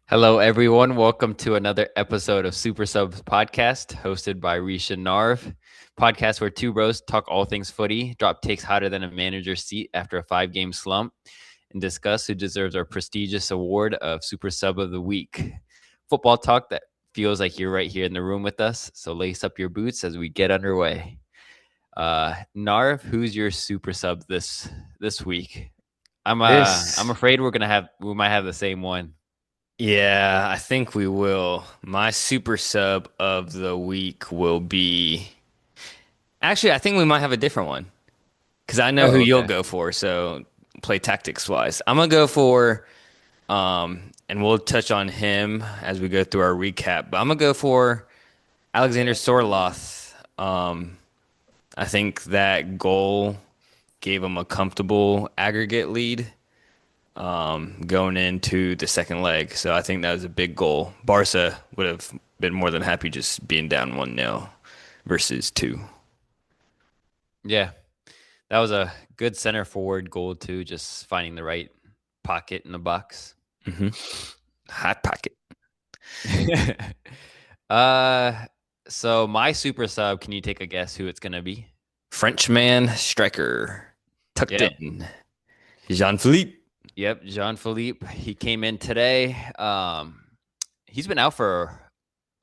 Hello, everyone. Welcome to another episode of Super Subs Podcast, hosted by Risha Narv. Podcast where two bros talk all things footy, drop takes hotter than a manager's seat after a 5-game slump, and discuss who deserves our prestigious award of Super Sub of the Week. Football talk that feels like you're right here in the room with us. So lace up your boots as we get underway. Narv, who's your Super Sub this week? I'm This, afraid we might have the same one. yeah, I think we will. My super sub of the week will be. Actually, I think we might have a different one because I know who Oh, you'll okay. go for. So play tactics wise. I'm gonna go for, and we'll touch on him as we go through our recap. But I'm gonna go for Alexander Sorloth. I think that goal gave him a comfortable aggregate lead. Going into the second leg. So I think that was a big goal. Barca would have been more than happy just being down 1-0 versus 2. Yeah, that was a good center forward goal too, just finding the right pocket in the box. Mm-hmm. Hot pocket. uh so my super sub, can you take a guess who it's gonna be? Frenchman striker tucked Yep. in. Jean-Philippe. Yep, Jean-Philippe. He came in today. He's been out for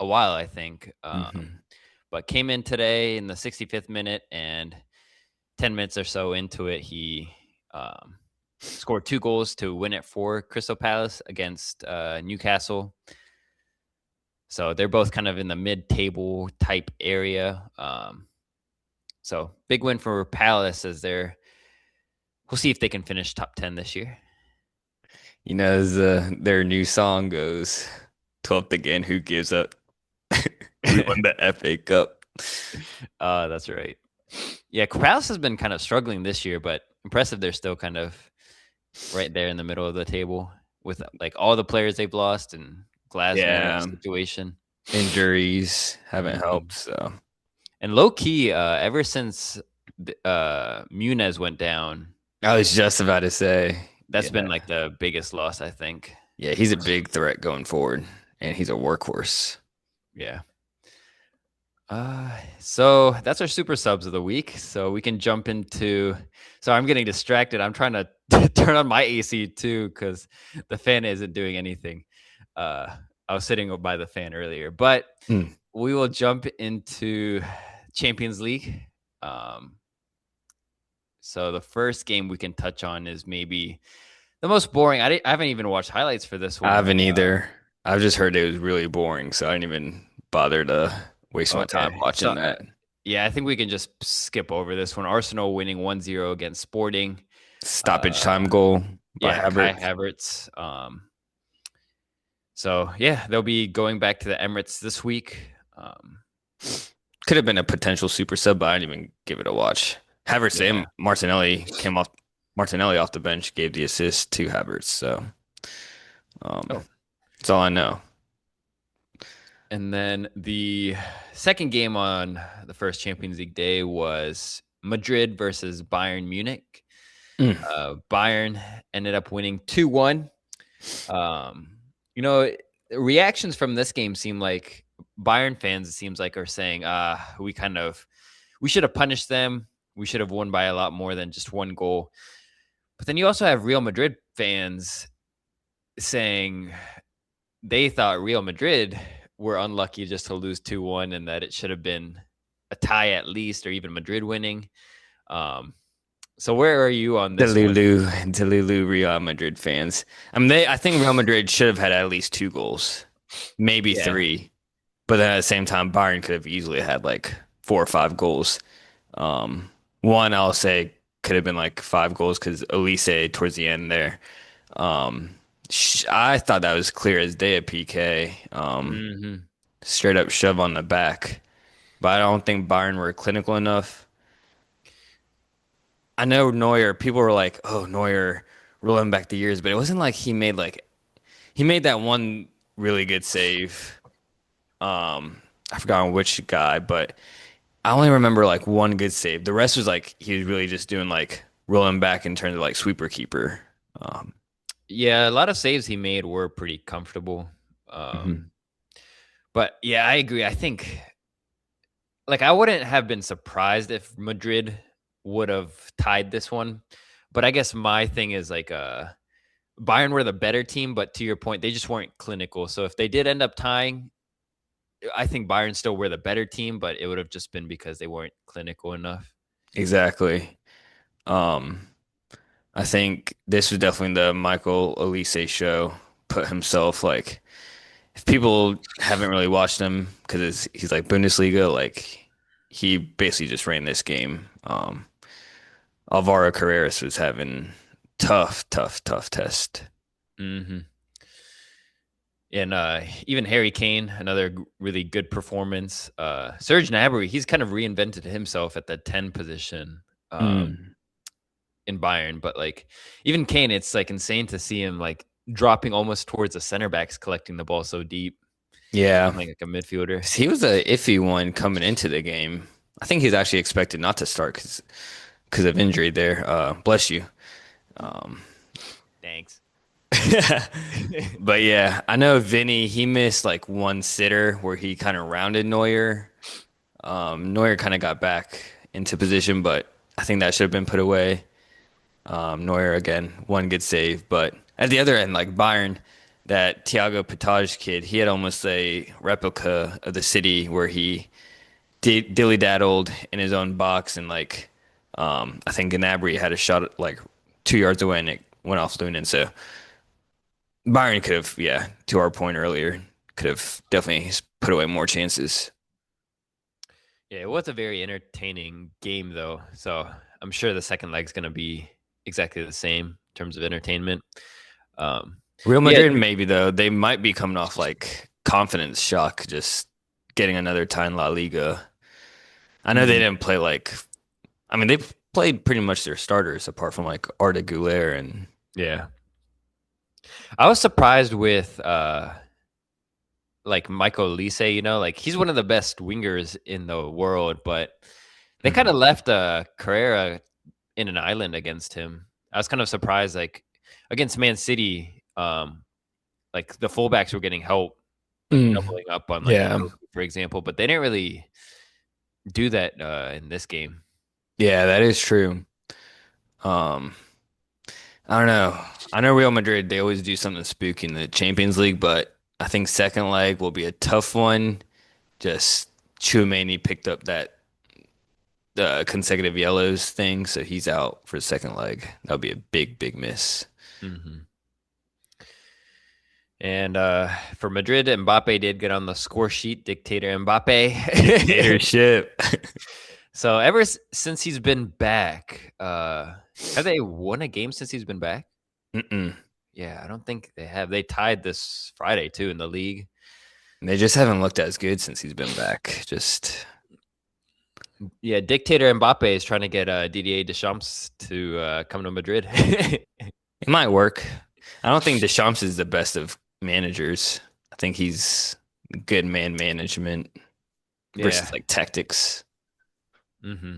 a while, I think. Mm-hmm. But came in today in the 65th minute, and 10 minutes or so into it, he scored 2 goals to win it for Crystal Palace against Newcastle. So they're both kind of in the mid-table type area. So big win for Palace as they're. We'll see if they can finish top 10 this year. You know, as their new song goes, 12th again, who gives up? We won the FA Cup. That's right. Yeah, Palace has been kind of struggling this year, but impressive they're still kind of right there in the middle of the table with like all the players they've lost and Glasner Yeah, situation. injuries haven't Hmm. helped, so. And low key, ever since Muniz went down, I was just about to say, that's been yeah. like the biggest loss, I think. Yeah, he's a big threat going forward, and he's a workhorse. Yeah. So that's our super subs of the week. So we can jump into. So I'm getting distracted. I'm trying to turn on my AC too because the fan isn't doing anything. I was sitting by the fan earlier, but Mm. we will jump into Champions League. Um, so the first game we can touch on is maybe the most boring. I haven't even watched highlights for this I one. haven't either. I've just heard it was really boring, so I didn't even bother to waste my time Okay, so watching that. yeah, I think we can just skip over this one. Arsenal winning 1-0 against Sporting. Stoppage Uh, time goal by yeah, Kai Havertz. Havertz. So yeah, they'll be going back to the Emirates this week. Could have been a potential super sub, but I didn't even give it a watch. Havertz Yeah. and Martinelli off the bench gave the assist to Havertz, so Oh, that's all I know. and then the second game on the first Champions League day was Madrid versus Bayern Munich. Mm. Bayern ended up winning 2-1. Um, you know, reactions from this game seem like Bayern fans, it seems like, are saying, we should have punished them. We should have won by a lot more than just one goal. But then you also have Real Madrid fans saying they thought Real Madrid were unlucky just to lose 2-1 and that it should have been a tie at least or even Madrid winning. Um, so where are you on this one? Delulu, Real Madrid fans. I mean, I think Real Madrid should have had at least 2 goals, maybe Yeah. three. But then at the same time, Bayern could have easily had like 4 or 5 goals. One, I'll say, could have been like 5 goals because Elise towards the end there. Um, I thought that was clear as day at PK. Hmm. Straight up shove on the back. But I don't think Bayern were clinical enough. I know Neuer, people were like, oh, Neuer rolling back the years, but it wasn't like he made that one really good save. I forgot on which guy, but I only remember like one good save. The rest was like he was really just doing like rolling back in terms of like sweeper keeper. Um, Yeah, a lot of saves he made were pretty comfortable. Hmm. Um, but yeah, I agree. I think like I wouldn't have been surprised if Madrid would have tied this one. But I guess my thing is like Bayern were the better team, but to your point, they just weren't clinical. So if they did end up tying, I think Bayern still were the better team, but it would have just been because they weren't clinical enough. Exactly. Um, I think this was definitely the Michael Elise show. Put himself like, if people haven't really watched him because he's like Bundesliga, like he basically just ran this game. Alvaro Carreras was having tough test. Hmm. And even Harry Kane, another really good performance. Serge Gnabry, he's kind of reinvented himself at the 10 position Mm, in Bayern. But like even Kane, it's like insane to see him like dropping almost towards the center backs, collecting the ball so deep, yeah, playing like a midfielder. 'cause he was a iffy one coming into the game. I think he's actually expected not to start because of injury there. Bless you. Um, Thanks. but yeah, I know Vinny, he missed like one sitter where he kind of rounded Neuer. Neuer kind of got back into position, but I think that should have been put away. Neuer again, one good save, but at the other end, like Bayern, that Thiago Pitage kid, he had almost a replica of the city where he dilly daddled in his own box, and like I think Gnabry had a shot like 2 yards away and it went off Lunin. So Bayern could have, yeah, to our point earlier, could have definitely put away more chances. Yeah, it was a very entertaining game though. So I'm sure the second leg's gonna be exactly the same in terms of entertainment. Um, Real yeah, Madrid, maybe though, they might be coming off like confidence shock, just getting another tie in La Liga. I know they mhm, didn't play like, I mean, they played pretty much their starters apart from like Arda Güler and yeah. I was surprised with like Michael Elise, like he's one of the best wingers in the world, but they kind of Mhm. left Carrera in an island against him. I was kind of surprised, like against Man City, like the fullbacks were getting help, like Mm, doubling up on like yeah. Cherki, for example, but they didn't really do that in this game. Yeah, that is true. Um, I don't know. I know Real Madrid, they always do something spooky in the Champions League, but I think second leg will be a tough one. Just Chouameni picked up that consecutive yellows thing, so he's out for the second leg. That'll be a big miss. Hmm. And for Madrid, Mbappe did get on the score sheet, dictator Mbappe. Dictatorship. So ever since he's been back, have they won a game since he's been back? Mm-mm. Yeah, I don't think they have. They tied this Friday too in the league. They just haven't looked as good since he's been back. Just Yeah, dictator Mbappe is trying to get Didier Deschamps to come to Madrid. it might work. I don't think Deschamps is the best of managers. I think he's good man management versus Yeah. like tactics. Hmm.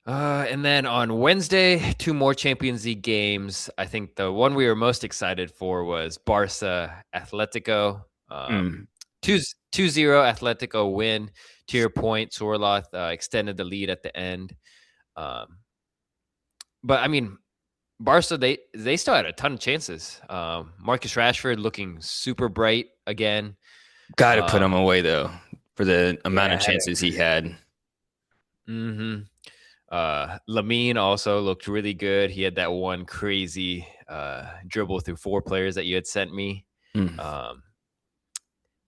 And then on Wednesday, two more Champions League games. I think the one we were most excited for was Barca Atletico. Mm. 2-0 Atletico win. To your point, Sorloth extended the lead at the end. Um, but I mean, Barca they still had a ton of chances. Marcus Rashford looking super bright again. Got to put him Um, away though for the amount yeah, of chances he had. mm-hmm. Lamine also looked really good. He had that one crazy dribble through four players that you had sent me. Mm. Um,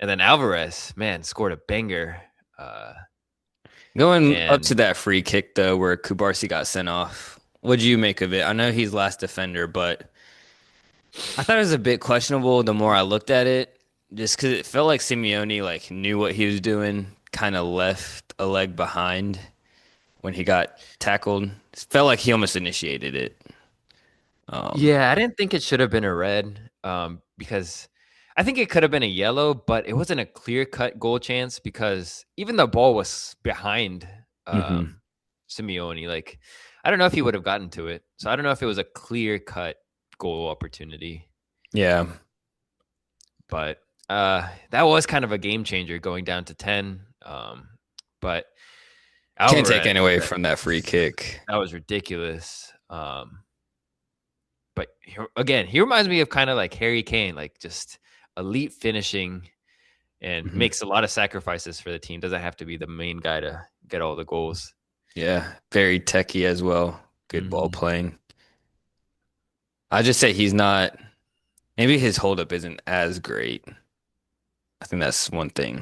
and then Alvarez, man, scored a banger. Uh, Going up to and that free kick though, where Kubarsi got sent off. What'd you make of it? I know he's last defender, but I thought it was a bit questionable the more I looked at it, just because it felt like Simeone like knew what he was doing, kind of left a leg behind when he got tackled. It felt like he almost initiated it. Um, yeah, I didn't think it should have been a red because I think it could have been a yellow, but it wasn't a clear cut goal chance because even the ball was behind mhm. Simeone. Like, I don't know if he would have gotten to it. So I don't know if it was a clear cut. goal opportunity. Yeah. But that was kind of a game changer going down to 10. But Can't take Alvarez, any away from that free kick. that was ridiculous. But again, he reminds me of kind of like Harry Kane, like just elite finishing and Mhm. makes a lot of sacrifices for the team. Doesn't have to be the main guy to get all the goals. Yeah. Very techy as well. Good ball Hmm. playing. I just say he's not. Maybe his holdup isn't as great. I think that's one thing.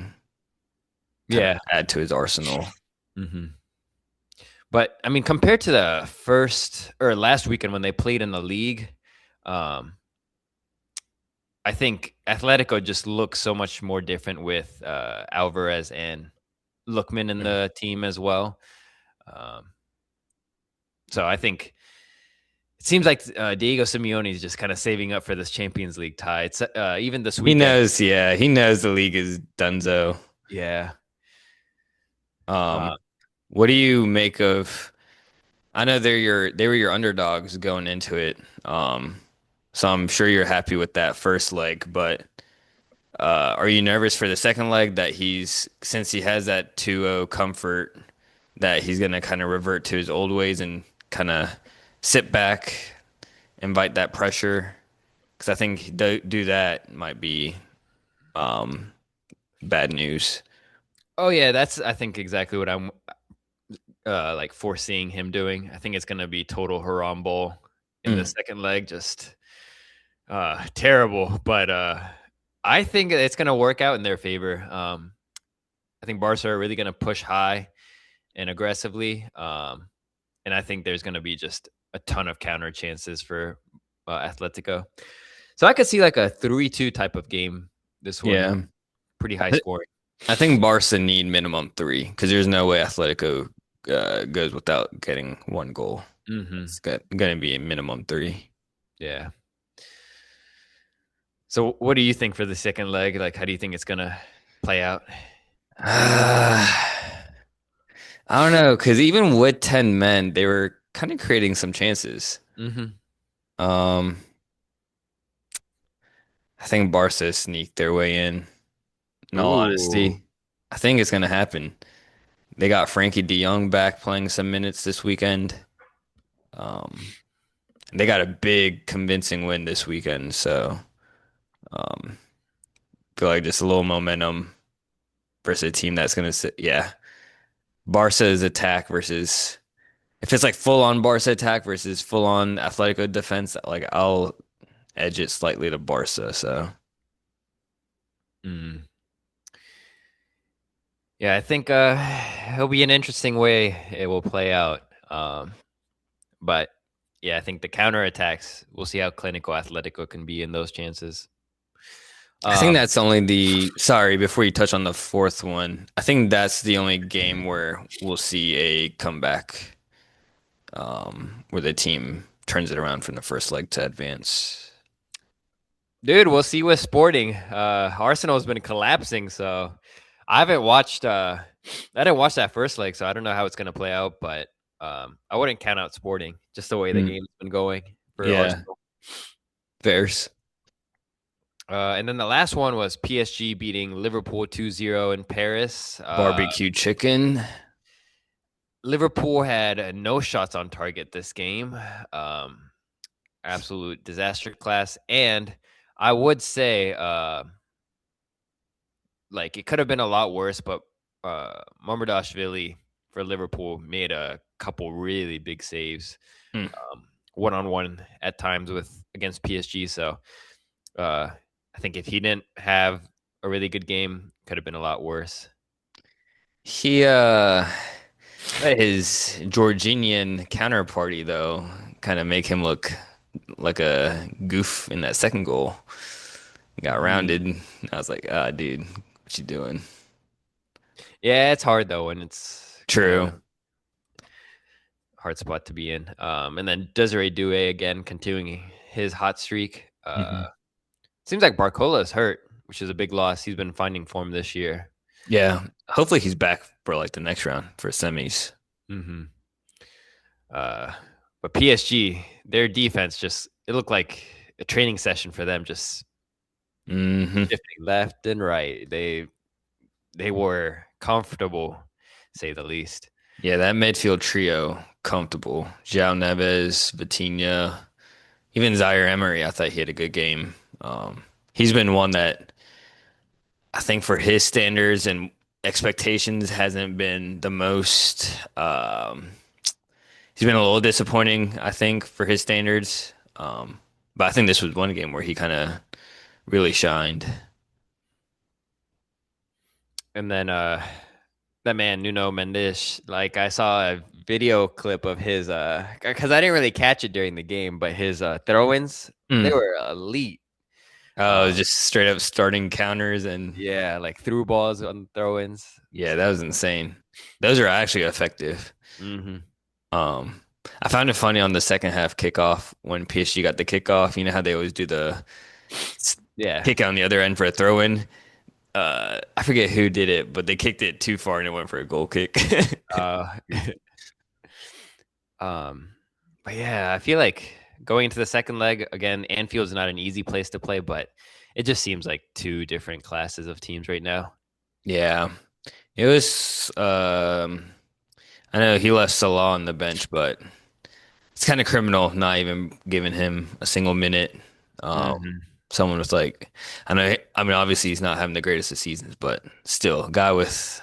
Kind of Yeah. add to his arsenal. Hmm. But I mean, compared to the first or last weekend when they played in the league, um, I think Atletico just looks so much more different with Alvarez and Lookman in Mm. the team as well. Um, so I think it seems like Diego Simeone is just kind of saving up for this Champions League tie. It's even this He weekend. knows, yeah, he knows the league is donezo. Yeah. Um, Uh, what do you make of? I know they were your underdogs going into it. So I'm sure you're happy with that first leg, but are you nervous for the second leg that since he has that 2-0 comfort that he's gonna kind of revert to his old ways and kind of sit back, invite that pressure? Because I think do that might be um, bad news. oh yeah, that's I think exactly what I'm like foreseeing him doing. I think it's going to be total Haram ball in the Mm. second leg. Just terrible, but I think it's going to work out in their favor. I think Barca are really going to push high and aggressively, and I think there's going to be just a ton of counter chances for Atletico. So I could see like a 3-2 type of game. This one Yeah. pretty high scoring. I think Barca need minimum three because there's no way Atletico goes without getting one goal. Hmm. It's going to be a minimum three. Yeah. So what do you think for the second leg? Like, how do you think it's going to play out? I don't know because even with 10 men, they were kind of creating some chances. Hmm. Um, I think Barca sneaked their way in all Ooh. honesty. I think it's going to happen. They got Frankie De Jong back playing some minutes this weekend. Um, they got a big convincing win this weekend, so um, feel like just a little momentum versus a team that's gonna sit. Yeah, Barca's attack versus if it's like full on Barca attack versus full on Atletico defense, like I'll edge it slightly to Barca. So Mm. Yeah, I think it'll be an interesting way it will play out. But yeah, I think the counterattacks, we'll see how clinical Atletico can be in those chances. I think Um, that's only the sorry before you touch on the fourth one. I think that's the only game where we'll see a comeback, where the team turns it around from the first leg to advance. Dude, we'll see with Sporting. Arsenal's been collapsing, so I haven't watched. I didn't watch that first leg, so I don't know how it's going to play out. But I wouldn't count out Sporting, just the way the Mm, game's been going for yeah, Arsenal. Bears And then the last one was PSG beating Liverpool 2-0 in Paris. barbecue chicken. Liverpool had no shots on target this game. Um, Absolute disaster class, and I would say like it could have been a lot worse, but Mamardashvili for Liverpool made a couple really big saves, Mm. one on one at times with against PSG. So uh, I think if he didn't have a really good game, could have been a lot worse. He let his Georginian counterparty though kind of make him look like a goof in that second goal. Got Mm. rounded. I was like, ah, dude, what you doing? Yeah, it's hard though, and it's kind of True. hard spot to be in. And then Desiree Doué again continuing his hot streak. Hmm. Seems like Barcola is hurt, which is a big loss. He's been finding form this year. Yeah. Hopefully he's back for like the next round for semis. Hmm. Uh, but PSG, their defense just it looked like a training session for them, just Hmm. shifting left and right. They were comfortable, say the least. Yeah, that midfield trio, comfortable. João Neves, Vitinha, even Zaire Emery, I thought he had a good game. He's been one that I think for his standards and expectations hasn't been the most. He's been a little disappointing, I think, for his standards. But I think this was one game where he kind of really shined. And then that man Nuno Mendes, like I saw a video clip of his because I didn't really catch it during the game, but his throw-ins, they Mm. were elite. Oh, just straight up starting counters and Yeah, like through balls on throw-ins. yeah, that was insane. Those are actually effective. Mm-hmm. Um, I found it funny on the second half kickoff when PSG got the kickoff. You know how they always do the Yeah. kick on the other end for a throw in. I forget who did it, but they kicked it too far and it went for a goal kick. Uh, um, but yeah, I feel like going into the second leg again, Anfield's not an easy place to play, but it just seems like two different classes of teams right now. Yeah, it was. I know he left Salah on the bench, but it's kind of criminal not even giving him a single minute. Um, Mm-hmm. someone was like, I know. I mean, obviously he's not having the greatest of seasons, but still, a guy with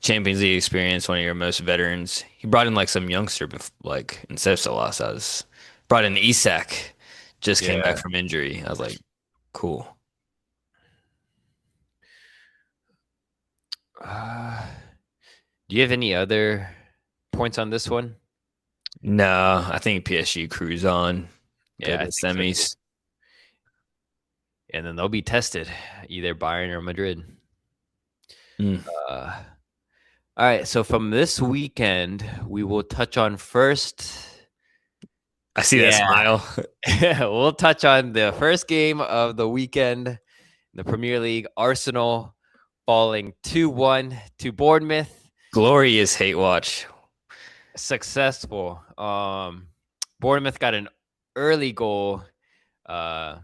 Champions League experience, one of your most veterans. He brought in like some youngster, like instead of Salah, I was brought in Isak. Just came back Yeah. from injury. I was like, cool. Uh, do you have any other points on this one? No, I think PSG cruise on, go Yeah, to I the think so too. semis. And then they'll be tested, either Bayern or Madrid. Mm. Uh, all right. So from this weekend, we will touch on first. I see that Yeah, smile. we'll touch on the first game of the weekend in the Premier League. Arsenal falling 2-1 to Bournemouth. Glorious hate watch. Successful. Bournemouth got an early goal uh,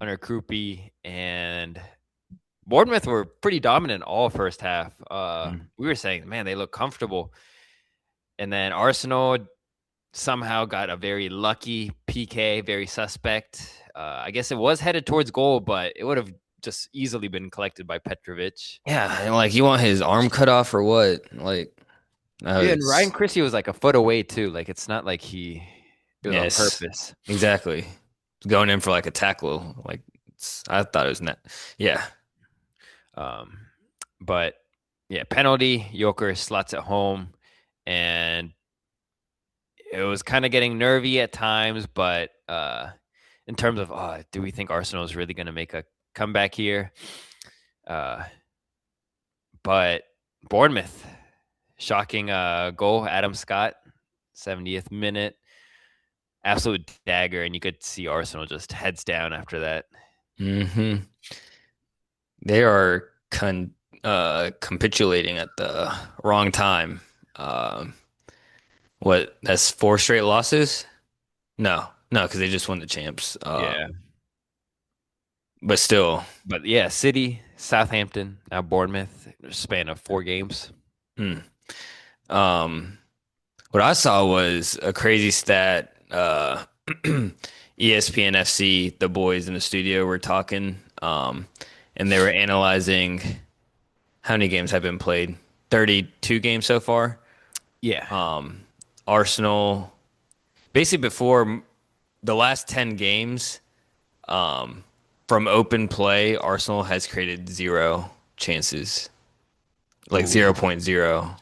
under Krupi, and Bournemouth were pretty dominant all first half. Mm. We were saying, man, they look comfortable. And then Arsenal somehow got a very lucky PK, very suspect. I guess it was headed towards goal, but it would have just easily been collected by Petrovic. Yeah, and like you want his arm cut off or what? Like, no, Yeah, and Ryan it's Christie was like a foot away too. Like it's not like it was on yes, purpose. exactly. Going in for like a tackle. Like I thought it was net. Yeah. Um, but yeah, penalty. Joker slots it home, and it was kind of getting nervy at times. But in terms of, do we think Arsenal is really going to make a comeback here? Uh, but Bournemouth, shocking goal. Adam Scott, 70th minute, absolute dagger, and you could see Arsenal just heads down after that. Hmm. They are capitulating at the wrong time. Um, what? That's four straight losses? No, no, because they just won the champs. Yeah, But still, but yeah, City, Southampton, now Bournemouth, span of 4 games. hmm. Um, what I saw was a crazy stat. ESPN FC, the boys in the studio were talking, and they were analyzing how many games have been played. 32 games so far. Yeah, Um, Arsenal, basically before the last 10 games, from open play, Arsenal has created zero chances, like ooh, zero point 0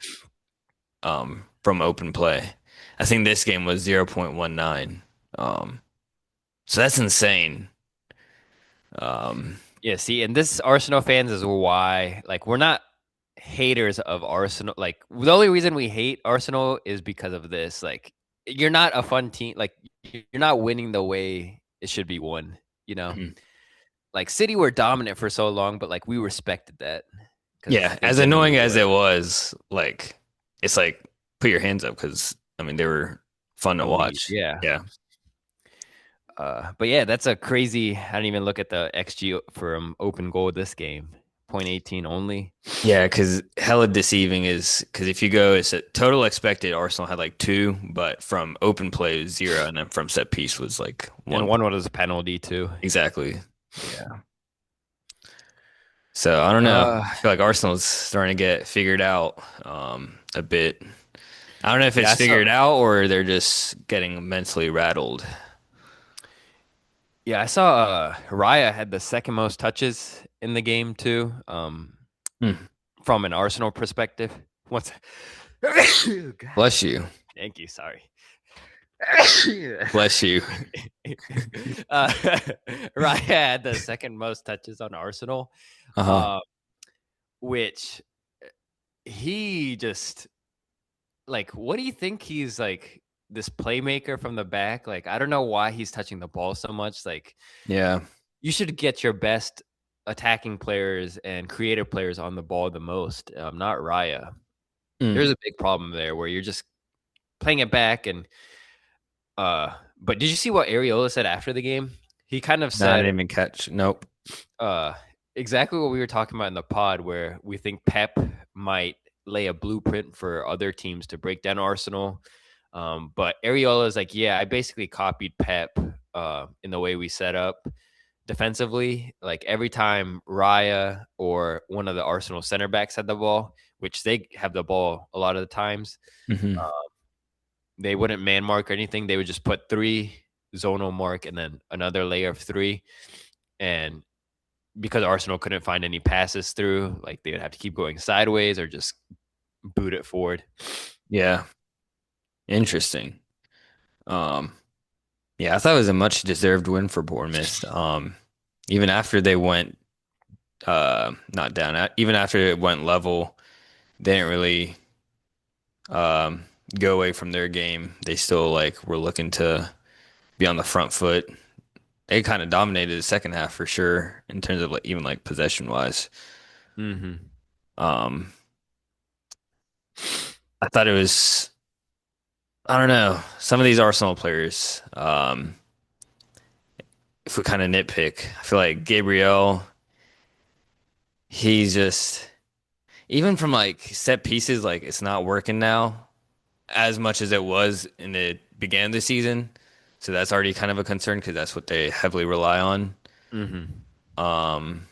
from open play. I think this game was 0.19. So that's insane. Um, yeah. See, and this Arsenal fans is why, like, we're not haters of Arsenal. Like, the only reason we hate Arsenal is because of this. Like, you're not a fun team. Like, you're not winning the way it should be won. You know, mhm. like City were dominant for so long, but like we respected that because Yeah, they as genuinely annoying as were it was, like it's like put your hands up because I mean they were fun to elite. watch. Yeah. Yeah. But yeah, that's a crazy. I didn't even look at the XG for open goal this game. 0.18 only. Yeah, because hella deceiving is because if you go, it's a total expected. Arsenal had like two, but from open play it was zero, and then from set piece was like And one. one was a penalty too. Exactly. Yeah. So I don't know. Uh, I feel like Arsenal's starting to get figured out a bit. I don't know if yeah, it's I saw. figured out or they're just getting mentally rattled. Yeah, I saw. Raya had the second most touches in the game too. Hmm. From an Arsenal perspective. What's? God. Bless you. Thank you. Sorry. Bless you. uh, Raya had the second most touches on Arsenal, Uh-huh. uh, which he just like. What do you think he's like? This playmaker from the back. Like, I don't know why he's touching the ball so much. Like, Yeah. you should get your best attacking players and creative players on the ball the most, not Raya. Mm. There's a big problem there where you're just playing it back and but did you see what Areola said after the game? He kind of No, I said didn't even catch. Nope. uh exactly what we were talking about in the pod where we think Pep might lay a blueprint for other teams to break down Arsenal. But Areola is like, yeah, I basically copied Pep in the way we set up defensively. Like every time Raya or one of the Arsenal center backs had the ball, which they have the ball a lot of the times, Hmm. uh, they wouldn't man mark or anything. They would just put three zonal mark and then another layer of three. And because Arsenal couldn't find any passes through, like they would have to keep going sideways or just boot it forward. Yeah. Interesting. Um, yeah, I thought it was a much deserved win for Bournemouth. Even after they went not down, even after it went level, they didn't really um go away from their game. They still like were looking to be on the front foot. They kind of dominated the second half for sure in terms of like even like possession wise. Mm-hmm. Um, I thought it was I don't know some of these Arsenal players. If we kind of nitpick, I feel like Gabriel, he's just even from like set pieces, like it's not working now as much as it was in the began of the season. So that's already kind of a concern because that's what they heavily rely on. Mm-hmm. Um,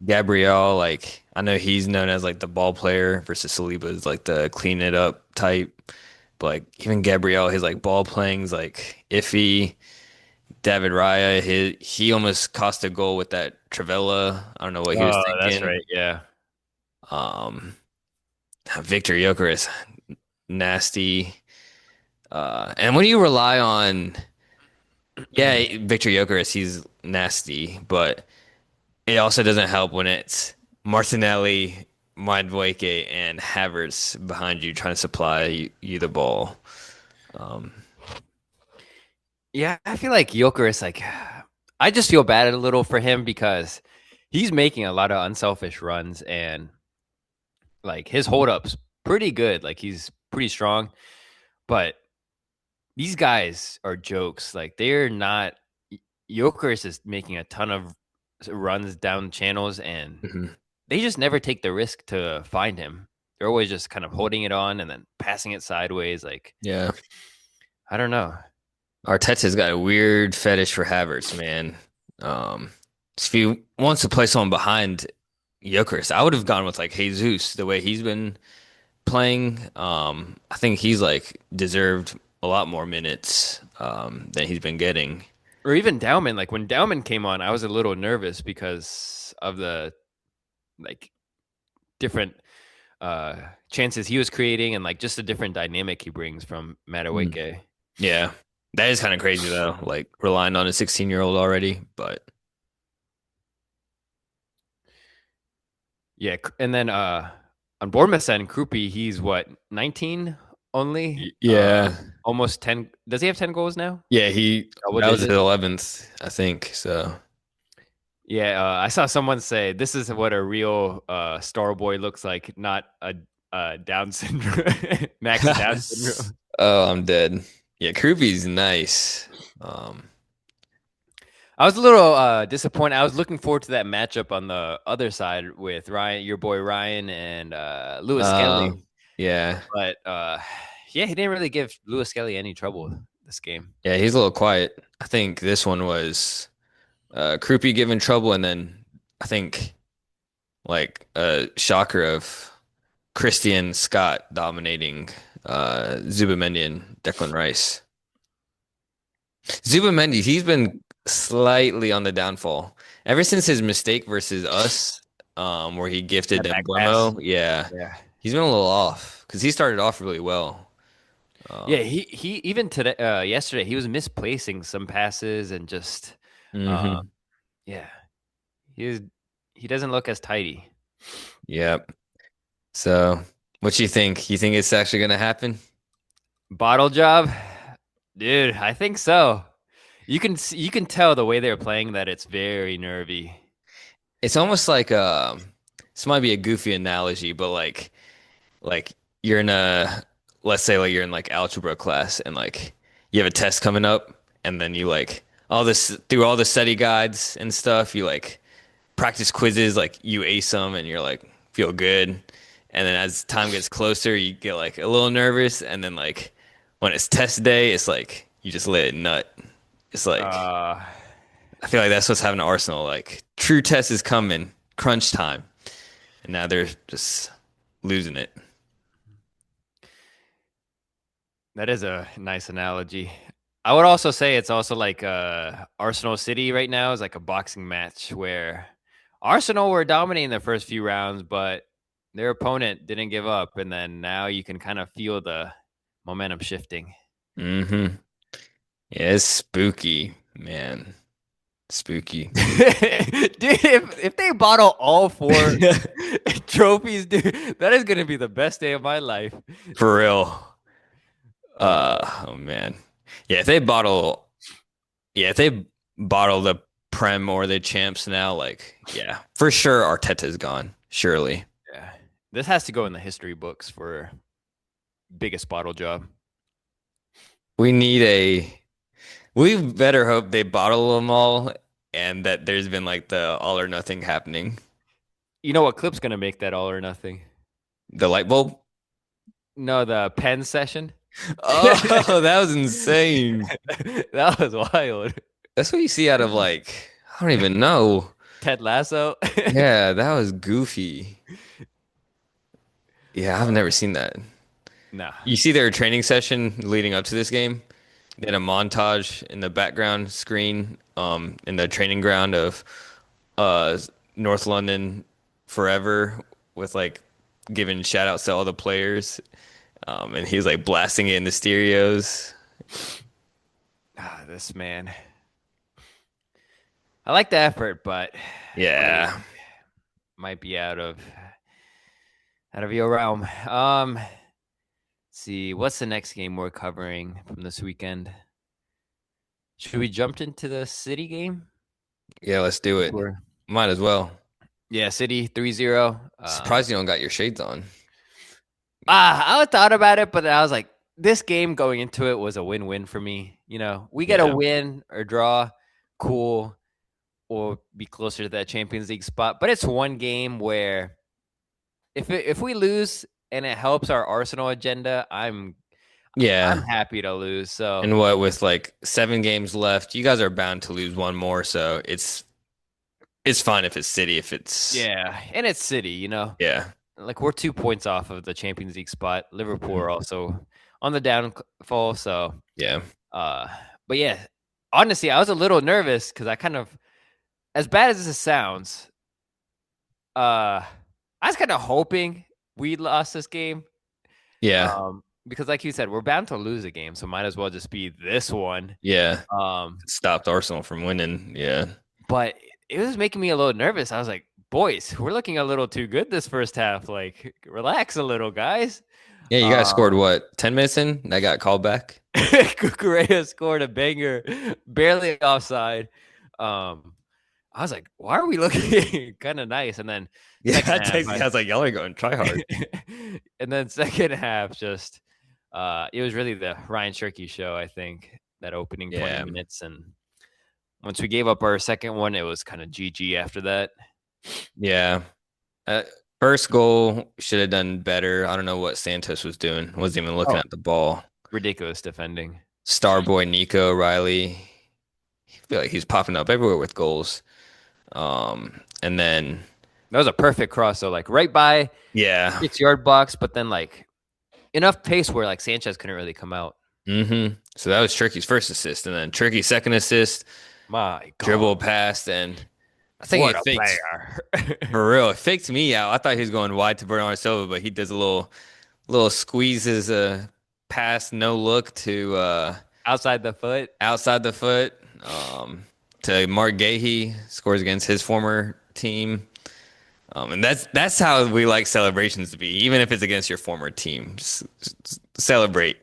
Gabriel, like I know he's known as like the ball player versus Saliba is like the clean it up type. But like even Gabriel, his like ball playing's like iffy. David Raya, he almost cost a goal with that Travella. I don't know what he was Oh, that's thinking. right. Yeah. Um, Victor Gyökeres, nasty. And when you rely on, yeah, Victor Gyökeres, he's nasty, but it also doesn't help when it's Martinelli, Madueke, and Havertz behind you trying to supply you the ball. Um, Yeah, I feel like Joker like I just feel bad a little for him because he's making a lot of unselfish runs and like his hold ups pretty good. Like he's pretty strong, but these guys are jokes. Like they're not. Jokeris is making a ton of runs down channels, and mhm. they just never take the risk to find him. They're always just kind of holding it on and then passing it sideways. Like Yeah. I don't know. Arteta's got a weird fetish for Havertz, man. Um, if he wants to play someone behind Gyökeres, I would have gone with like Jesus, the way he's been playing. I think he's like deserved a lot more minutes than he's been getting. Or even Dowman. Like when Dowman came on, I was a little nervous because of the like different chances he was creating and like just a different dynamic he brings from Mm. Madueke. Yeah, that is kind of crazy though. Like relying on a 16-year-old already, but Yeah, and then on Bournemouth end, Krupi, he's what 19 only, Yeah, almost 10. Does he have 10 goals now? yeah, he Double that was his digits. 11th, I think. So Yeah, I saw someone say this is what a real star boy looks like, not a Down syndrome, Max Down syndrome. oh, I'm dead. Yeah, Kruby's nice. Um, I was a little disappointed. I was looking forward to that matchup on the other side with Ryan, your boy Ryan, and Lewis Uh, Kelly. yeah. But yeah, he didn't really give Lewis Kelly any trouble this game. Yeah, he's a little quiet. I think this one was Krupi giving trouble, and then I think like a shocker of Christian Scott dominating Zubamendi and Declan Rice. Zubamendi, he's been slightly on the downfall ever since his mistake versus us, where he gifted That back pass. Embuemo. Yeah, Yeah. he's been a little off because he started off really well. Yeah, Um, he even today yesterday he was misplacing some passes and just uh hmm yeah, he is he doesn't look as tidy. Yep. So, what you think? You think it's actually gonna happen? Bottle job? Dude, I think so. You can tell the way they're playing that it's very nervy. It's almost like this might be a goofy analogy, but like you're in a let's say like you're in like algebra class and like you have a test coming up and then you like all this through all the study guides and stuff, you like practice quizzes, like you ace them and you're like feel good. And then as time gets closer, you get like a little nervous and then like when it's test day, it's like you just let it nut. It's like Uh I feel like that's what's happening to Arsenal. Like true test is coming, crunch time, and now they're just losing it. that is a nice analogy. I would also say it's also like Arsenal City right now is like a boxing match where Arsenal were dominating the first few rounds, but their opponent didn't give up, and then now you can kind of feel the momentum shifting. Mm-hmm. Yeah, it's spooky, man. Spooky. Dude, if they bottle all four trophies, dude, that is gonna be the best day of my life. For real. Uh, Oh man. Yeah, if they bottle yeah, if they bottle the Prem or the champs now, like, yeah, for sure Arteta's gone. Surely. yeah, this has to go in the history books for biggest bottle job. We need a we better hope they bottle them all and that there's been like the all or nothing happening. You know what clip's gonna make that all or nothing? The light bulb. No, the pen session. Oh, that was insane. That was wild. That's what you see out of like, I don't even know. Ted Lasso. Yeah, that was goofy. Yeah, I've never seen that. Nah. You see their training session leading up to this game? They had a montage in the background screen, in the training ground of uh North London forever with like giving shout outs to all the players. And he was like blasting it in the stereos. Ah, this man. I like the effort, but Yeah. might be out of your realm. See, what's the next game we're covering from this weekend? Should we jump into the City game? Yeah, let's do it. Or Might as well. yeah, City 3-0. Surprised you don't got your shades on. I thought about it, but I was like, this game going into it was a win-win for me. You know, we get a Yeah. win or draw, cool, or be closer to that Champions League spot. But it's one game where if we lose and it helps our Arsenal agenda, I'm Yeah. happy to lose. So And what with like 7 games left, you guys are bound to lose one more, so it's fine if it's City, if it's yeah, and it's City, you know, yeah. like we're 2 points off of the Champions League spot. Liverpool Mhm. are also on the downfall. So, Yeah. uh, but yeah, honestly, I was a little nervous because I kind of, as bad as this sounds, I was kind of hoping we lost this game. Yeah. Because like you said, we're bound to lose a game, so might as well just be this one. Yeah. Um, Stopped Arsenal from winning. Yeah. but it was making me a little nervous. I was like, boys, we're looking a little too good this first half. Like, relax a little, guys. Yeah, you guys scored Um, what, 10 minutes in? That got called back? Kukurea scored a banger, barely offside. I was like, why are we looking kind of nice? And then Yeah, second I half, texted you, I was like, y'all are going try hard. and then second half, just it was really the Ryan Cherki show. I think that opening 20 Yeah. minutes, and Once we gave up our second one, it was kind of GG after that. Yeah. Uh, First goal should have done better. I don't know what Santos was doing. Wasn't even looking Oh, at the ball. ridiculous defending. Starboy Nico Riley. I feel like he's popping up everywhere with goals. And then That was a perfect cross, though, like right by yeah. 6 yard box, but then like enough pace where like Sanchez couldn't really come out. So that was Cherky's first assist, and then Cherky's second assist, My God, dribble past, and I think what it a faked player! for real. It faked me out. I thought he was going wide to Bernardo Silva, but he does a little squeezes a pass, no look to Outside the foot. outside the foot to Mark Gahey, scores against his former team. And that's how we like celebrations to be, even if it's against your former team. Just celebrate.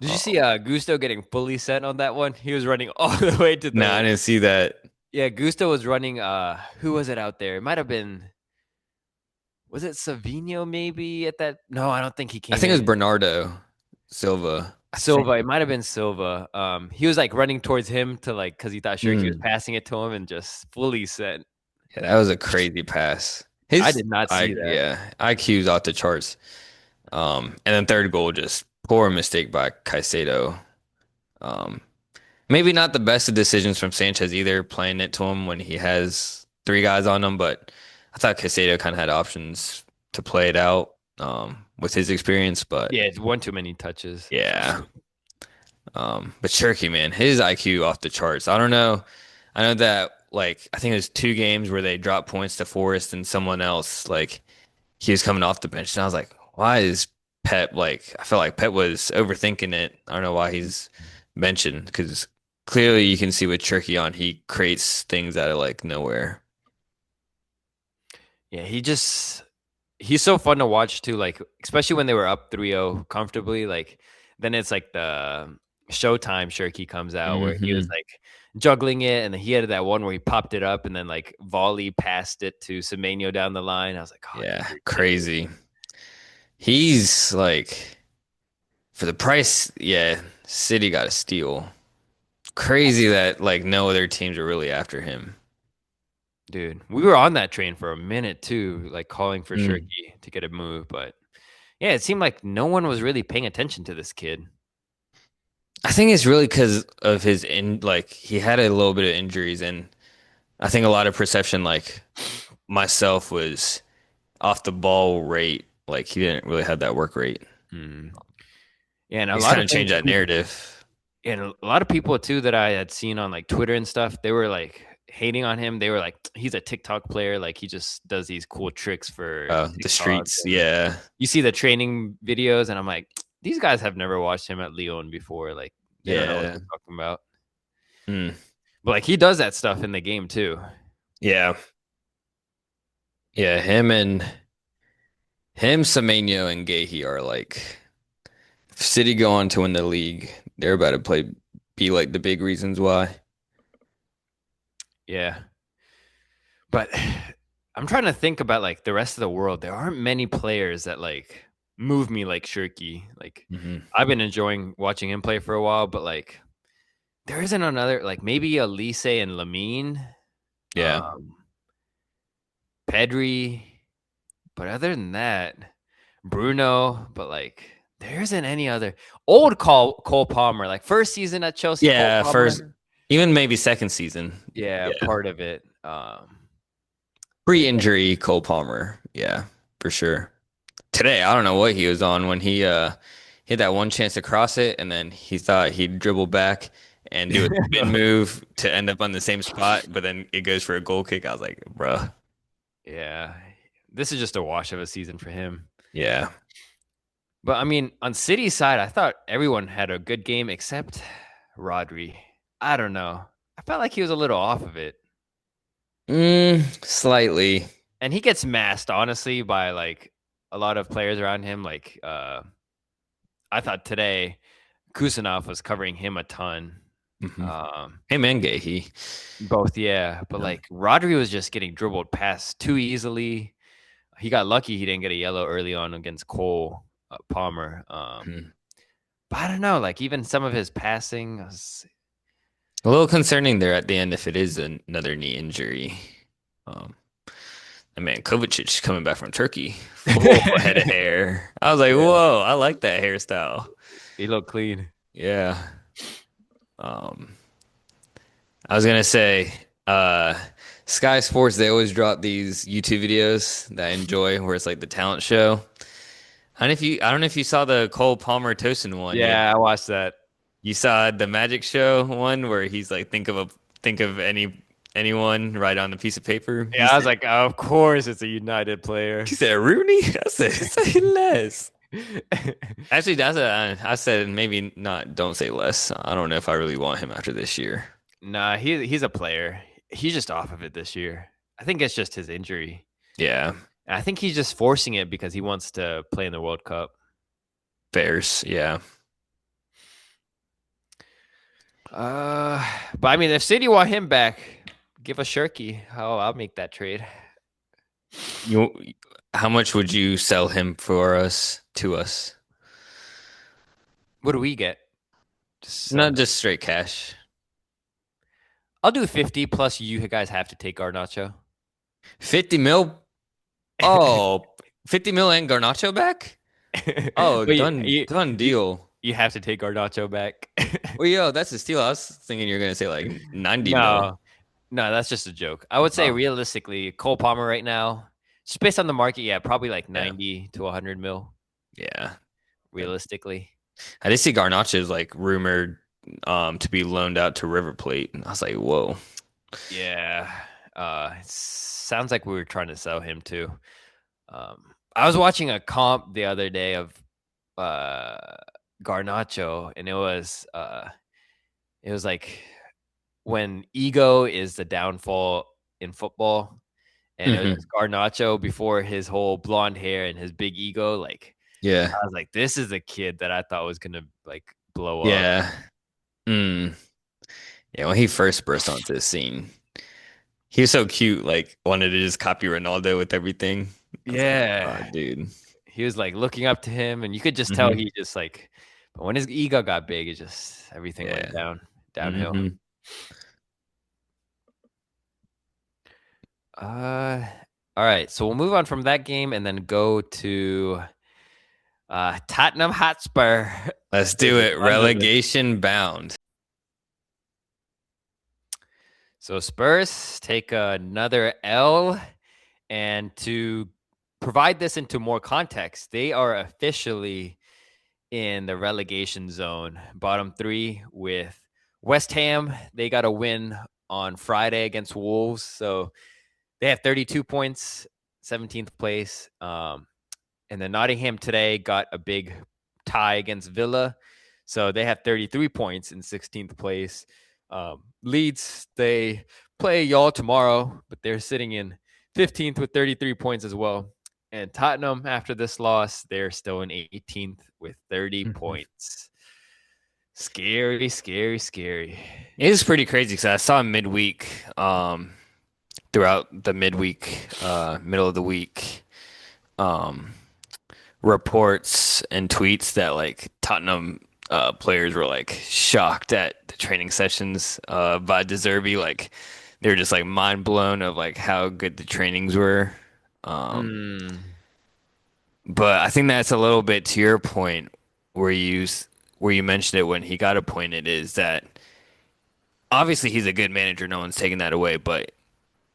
Did you see Gusto getting fully sent on that one? He was running all the way to No, I the. didn't see that. Yeah, Gusto was running. Who was it out there? It might have been. Was it Savino maybe at that? No, I don't think he I came think it was in. Bernardo Silva. I Silva. think. It might have been Silva. He was like running towards him to like because he thought Cherki was Mm. passing it to him and just fully sent. Yeah, that was a crazy pass. I His did not I see that. yeah, IQ's off the charts. And then third goal, just poor mistake by Caicedo. Um, Maybe not the best of decisions from Sanchez either, playing it to him when he has three guys on him, but I thought Caicedo kind of had options to play it out with his experience, but Yeah, it's one too many touches. yeah. But Cherky, man, his IQ off the charts. I don't know. I know that like I think it was two games where they dropped points to Forrest and someone else. Like he was coming off the bench, and I was like, why is Pep like? I felt like Pep was overthinking it. I don't know why he's mentioned because clearly you can see with Cherky on, he creates things out of like nowhere. Yeah, he's so fun to watch too, like especially when they were up 3-0 comfortably, like then it's like the Showtime Shirky comes out where he was Hmm. like juggling it, and then he had that one where he popped it up and then like volley passed it to Semenyo down the line. I was like, oh dude, Yeah, you're killing it. crazy. He's like for the price, yeah, City got a steal. Crazy that like no other teams are really after him. Dude, we were on that train for a minute too, like calling for Mm. Shirky to get a move, but yeah, it seemed like no one was really paying attention to this kid. I think it's really because of his in like he had a little bit of injuries, and I think a lot of perception like myself was off the ball rate. Like he didn't really have that work rate. Hmm. Yeah, and a He's lot kind of of things changed that narrative. and a lot of people too that I had seen on like Twitter and stuff, they were like hating on him. They were like, he's a TikTok player, like he just does these cool tricks for The TikTok. streets, And yeah, you see the training videos, and I'm like, these guys have never watched him at Lyon before. Like they don't know what yeah, they're talking about. mm, But like he does that stuff in the game too. yeah, yeah. Him, Semenyo, and Gahey are like if City go on to win the league. They're about to play, be like the big reasons why. Yeah. But I'm trying to think about like the rest of the world. There aren't many players that like move me like Shirky. Like Hmm. I've been enjoying watching him play for a while, but like there isn't another like maybe Elise and Lamine, Yeah, um, Pedri, but other than that, Bruno. But like there isn't any other old Cole Palmer. Like first season at Chelsea, Cole yeah. First, Palmer. even maybe second season. Yeah, Yeah. part of it. But yeah, Pre-injury Cole Palmer. Yeah, for sure. Today, I don't know what he was on when he hit that one chance to cross it, and then he thought he'd dribble back and do a spin move to end up on the same spot, but then it goes for a goal kick. I was like, bruh. yeah. This is just a wash of a season for him. Yeah. But I mean, on City's side, I thought everyone had a good game except Rodri. I don't know. I felt like he was a little off of it. Slightly. And he gets masked, honestly, by like a lot of players around him. Like I thought today Kusanov was covering him a ton. Hmm. Um Hey man, Gahey. both, yeah. But Yeah. like Rodri was just getting dribbled past too easily. He got lucky he didn't get a yellow early on against Cole Palmer. Mhm. But I don't know, like even some of his passing was A little concerning there at the end if it is another knee injury. Um, and man, Kovacic coming back from Turkey, full head of hair. I was like, Yeah, whoa, I like that hairstyle. he looked clean. Yeah. Um, I was gonna say, uh, Sky Sports, they always drop these YouTube videos that I enjoy where it's like the talent show. I don't know if you saw the Cole Palmer Tosin one yet. Yeah, I watched that. You saw the Magic Show one where he's like, think of anyone, write on a piece of paper. Yeah, I was like, of course it's a United He player. said Rooney. I said, say less. Actually, I said maybe not. Don't say less. I don't know if I really want him after this year. Nah, he's a player. He's just off of it this year. I think it's just his injury. Yeah, And I think he's just forcing it because he wants to play in the World Cup. Bears. Yeah. Uh, but I mean, if City want him back, give us Cherki. I'll make that trade. You, how much would you sell him for us to us? What do we get? Just Not just straight cash. I'll do 50 plus. You guys have to take Garnacho. 50 mil. Oh, 50 mil and Garnacho back? Oh, But done deal. you have to take Garnacho back. Well, yo, that's a steal. I was thinking you're gonna say like 90 mil. No, no, that's just a joke. I would say Oh, realistically, Cole Palmer right now, just based on the market, yeah, probably like yeah, 90 to 100 mil yeah. realistically. I did see Garnacho is like rumored to be loaned out to River Plate, and I was like, whoa. Yeah. It sounds like we were trying to sell him too. I was watching a comp the other day of uh Garnacho, and it was like when ego is the downfall in football, and it was Hmm. just Garnacho before his whole blonde hair and his big ego. Like Yeah, I was like, this is a kid that I thought was gonna like blow up. yeah. Mm. Yeah, when he first burst onto the scene, he was so cute. Like wanted to just copy Ronaldo with everything. I was like, oh, Yeah, dude. he was like looking up to him, and you could just tell Hmm. he just like. But when his ego got big, it just everything went Yeah. downhill. Hmm. Uh, all right, so we'll move on from that game and then go to Tottenham Hotspur Let's do versus it. Sunderland. Relegation bound. So Spurs take another L, and to provide this into more context, they are officially in the relegation zone, bottom three with West Ham. They got a win on Friday against Wolves, so they have 32 points, 17th place. And then Nottingham today got a big tie against Villa. So they have 33 points in 16th place. Leeds, they play y'all tomorrow, but they're sitting in 15th with 33 points as well. And Tottenham, after this loss, they're still in 18th with 30 Mhm. points. Scary, scary, scary. It is pretty crazy because I saw midweek, throughout the midweek, middle of the week, um, reports and tweets that like Tottenham players were like shocked at the training sessions by De Zerbi. Like they were just like mind blown of like how good the trainings were. Um, Mm, but I think that's a little bit to your point where where you mentioned it when he got appointed is that obviously he's a good manager. No one's taking that away, but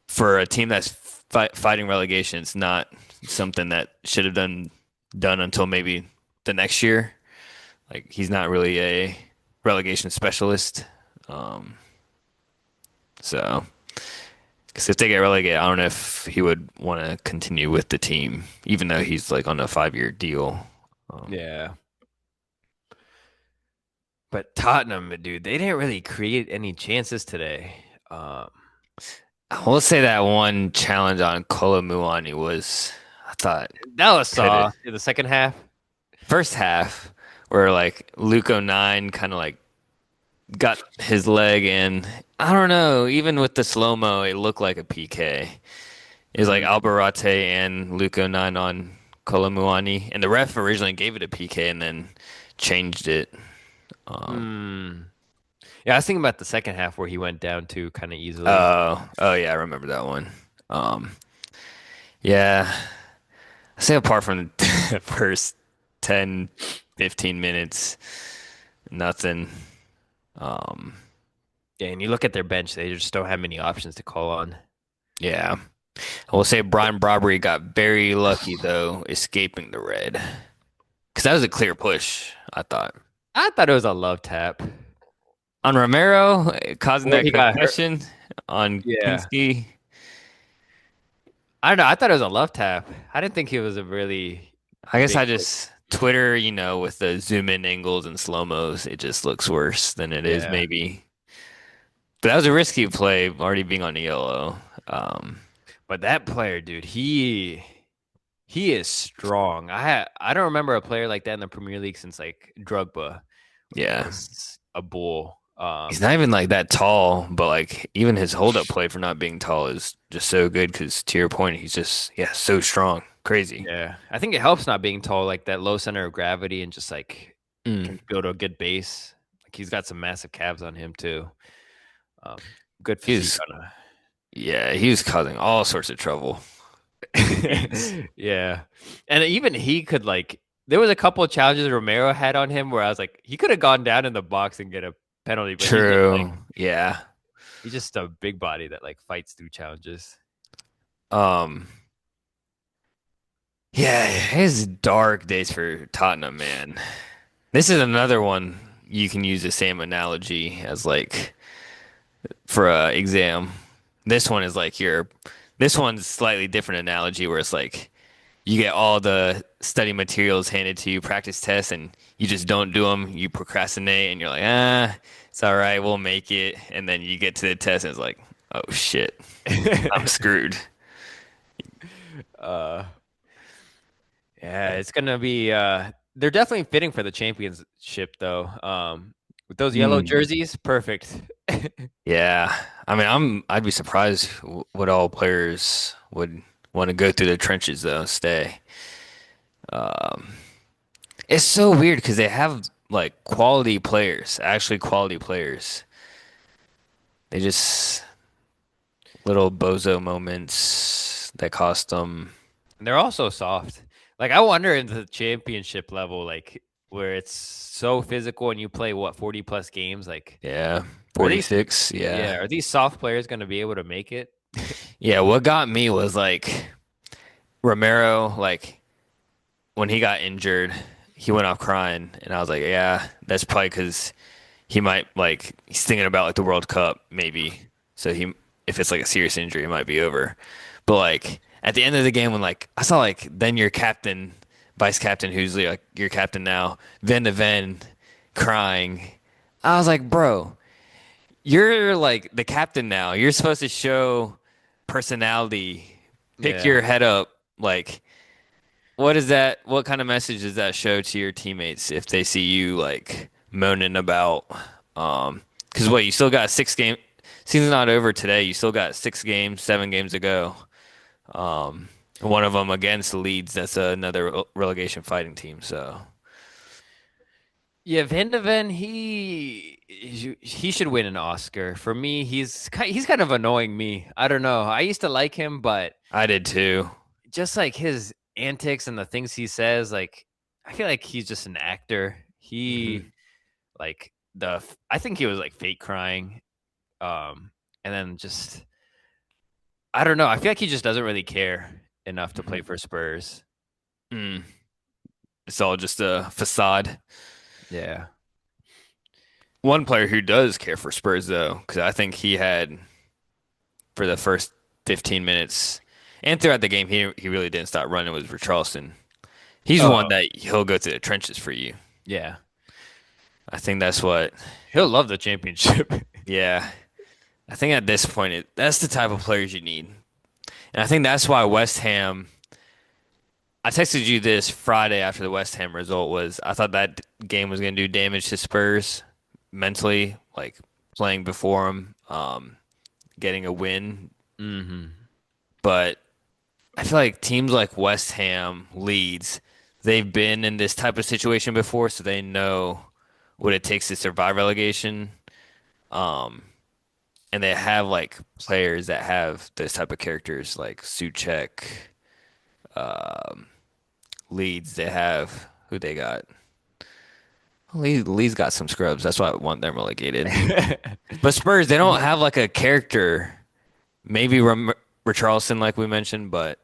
for a team that's fighting relegation, it's not something that should have done until maybe the next year. Like he's not really a relegation specialist. Um, so because if they get relegated, I don't know if he would want to continue with the team, even though he's like on a 5-year deal. Um, yeah. But Tottenham, dude, they didn't really create any chances today. Um, I will say that one challenge on Kolo was, I thought, that was could have soft in the second half. first half where like Luke 09 kind of like got his leg in. I don't know. Even with the slow mo, it looked like a PK. It was like Mm, Albarate and Luke 09 on Kolomuani, and the ref originally gave it a PK and then changed it. Um, mm. Yeah, I was thinking about the second half where he went down too kind of easily. Oh yeah, I remember that one. Um, yeah, I say apart from the first 10, 15 minutes, nothing. Um, Yeah, and you look at their bench, they just don't have many options to call on. yeah, I will say Brian Brobbery got very lucky though, escaping the red because that was a clear push. I thought I thought it was a love tap on Romero causing when that he got hurt. concussion on Yeah. Kinski. I don't know. I thought it was a love tap. I didn't think it was a really I guess big I push. just Twitter, with the zoom in angles and slow mos, it just looks worse than it is Yeah. maybe. But that was a risky play, already being on the yellow. But that player, dude, he is strong. I don't remember a player like that in the Premier League since like Drogba Yeah, was a bull. he's not even like that tall, but like even his hold up play for not being tall is just so good. Because to your point, he's just so strong, crazy. Yeah. I think it helps not being tall, like that low center of gravity and just like Mm. can go to a good base. Like he's got some massive calves on him too. Um, Good physique He's on he was causing all sorts of trouble in the games. a yeah. And even he could like there was a couple of challenges Romero had on him where I was like, he could have gone down in the box and get a penalty, but True. Yeah. he's just a big body that like fights through challenges. Um. Yeah, his dark days for Tottenham, man. This is another one you can use the same analogy as like for a exam. This one is like this one's slightly different analogy where it's like you get all the study materials handed to you, practice tests, and you just don't do them. You procrastinate, and you're like, it's all right, we'll make it. And then you get to the test, and it's like, oh shit, I'm screwed. uh Yeah, it's gonna be they're definitely fitting for the championship though. With those yellow Mm, jerseys, perfect. yeah, I mean, I'd be surprised what all players would want to go through the trenches though. Stay. Um, it's so weird because they have like quality players, actually quality players. They just little bozo moments that cost them. And they're also soft. Like I wonder in the championship level, like where it's so physical and you play what 40 plus games, like Yeah, are these 46. yeah, Yeah. are these soft players gonna be able to make it? Yeah, what got me was like Romero, like when he got injured, he went off crying, and I was like, yeah, that's probably because he might like he's thinking about like the World Cup maybe. So if it's like a serious injury, it might be over. But like at the end of the game, when like I saw like then your captain, vice captain, who's like your captain now, Van de Ven, crying, I was like, bro, you're like the captain now. You're supposed to show personality. Pick Yeah. your head up. Like, what is that? What kind of message does that show to your teammates if they see you like moaning about? Because what you still got 6 game season's not over today. You still got 6 games, 7 games to go. One of them against the Leeds. That's another relegation fighting team. So Yeah, Van de Ven, he should win an Oscar. For me, he's kind of annoying me. I don't know. I used to like him, but I did too. just like his antics and the things he says, like I feel like he's just an actor. Hmm. He like I think he was like fake crying. And then just I don't know. I feel like he just doesn't really care enough to play Hmm. for Spurs. Mm. It's all just a facade. Yeah. One player who does care for Spurs though, because I think he had for the first 15 minutes and throughout the game, he really didn't stop running was Richarlison. He's one Oh, that he'll go to the trenches for you. yeah. I think that's what, He'll love the championship. yeah. I think at this point, that's the type of players you need. And I think that's why West Ham, I texted you this Friday after the West Ham result was I thought that game was going to do damage to Spurs mentally, like playing before them, getting a win. Hmm. But I feel like teams like West Ham, Leeds, they've been in this type of situation before, so they know what it takes to survive relegation. Um, and they have like players that have those type of characters like Suchek, um, Leeds. They have who they got. Leeds got some scrubs. That's why I want them relegated. But Spurs, they don't have like a character. Maybe Richarlison, like we mentioned, but